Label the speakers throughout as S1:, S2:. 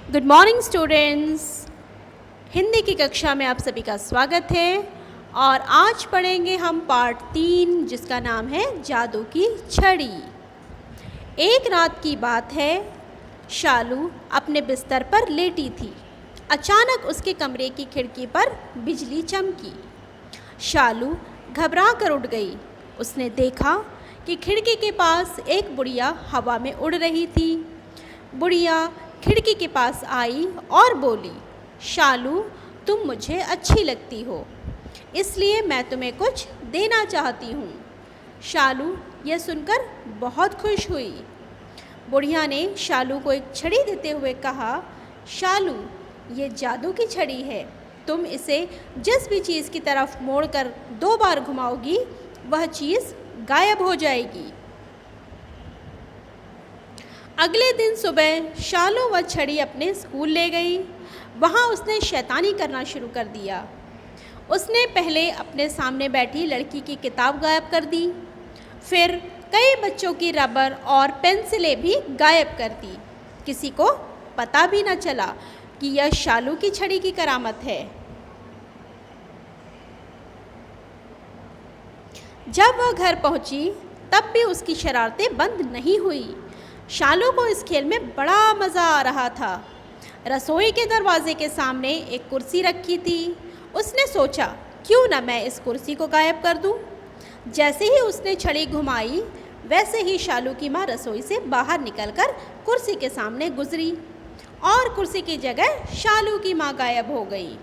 S1: Good morning students. Hindi की कक्षा में आप सभी का स्वागत है और आज पढ़ेंगे हम पार्ट 3 जिसका नाम है जादू की छड़ी। एक रात की बात है, शालू अपने बिस्तर पर लेटी थी। अचानक उसके कमरे की खिड़की पर बिजली चमकी। शालू घबरा कर उठ गई। उसने देखा कि खिड़की के पास एक बुढ़िया हवा में उड़ रही थी। बुढ़िया खिड़की के पास आई और बोली, शालू तुम मुझे अच्छी लगती हो, इसलिए मैं तुम्हें कुछ देना चाहती हूँ। शालू यह सुनकर बहुत खुश हुई। बुढ़िया ने शालू को एक छड़ी देते हुए कहा, शालू ये जादू की छड़ी है, तुम इसे जिस भी चीज़ की तरफ मोड़कर 2 बार घुमाओगी वह चीज़ गायब हो जाएगी। अगले दिन सुबह शालू वह छड़ी अपने स्कूल ले गई। वहाँ उसने शैतानी करना शुरू कर दिया। उसने पहले अपने सामने बैठी लड़की की किताब गायब कर दी, फिर कई बच्चों की रबर और पेंसिलें भी गायब कर दी। किसी को पता भी न चला कि यह शालू की छड़ी की करामत है। जब वह घर पहुंची तब भी उसकी शरारतें बंद नहीं हुई। शालू को इस खेल में बड़ा मज़ा आ रहा था। रसोई के दरवाजे के सामने एक कुर्सी रखी थी। उसने सोचा, क्यों न मैं इस कुर्सी को गायब कर दूं। जैसे ही उसने छड़ी घुमाई वैसे ही शालू की माँ रसोई से बाहर निकलकर कुर्सी के सामने गुजरी और कुर्सी की जगह शालू की माँ गायब हो गई।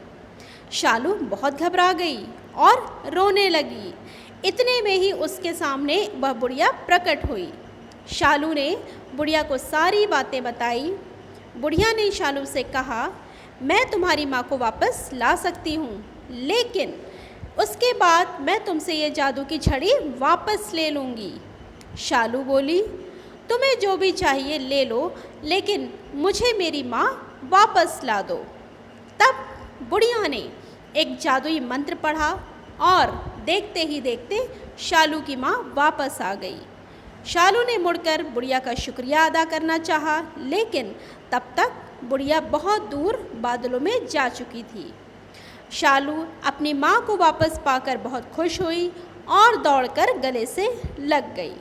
S1: शालू बहुत घबरा गई और रोने लगी। इतने में ही उसके सामने वह बुढ़िया प्रकट हुई। शालू ने बुढ़िया को सारी बातें बताई। बुढ़िया ने शालू से कहा, मैं तुम्हारी माँ को वापस ला सकती हूँ, लेकिन उसके बाद मैं तुमसे ये जादू की छड़ी वापस ले लूँगी। शालू बोली, तुम्हें जो भी चाहिए ले लो, लेकिन मुझे मेरी माँ वापस ला दो। तब बुढ़िया ने एक जादुई मंत्र पढ़ा और देखते ही देखते शालू की माँ वापस आ गई। शालू ने मुड़कर बुढ़िया का शुक्रिया अदा करना चाहा, लेकिन तब तक बुढ़िया बहुत दूर बादलों में जा चुकी थी। शालू अपनी माँ को वापस पाकर बहुत खुश हुई और दौड़कर गले से लग गई।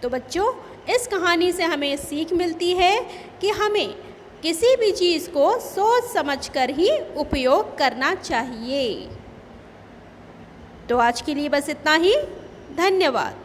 S1: तो बच्चों, इस कहानी से हमें सीख मिलती है कि हमें किसी भी चीज़ को सोच समझकर ही उपयोग करना चाहिए। तो आज के लिए बस इतना ही। धन्यवाद।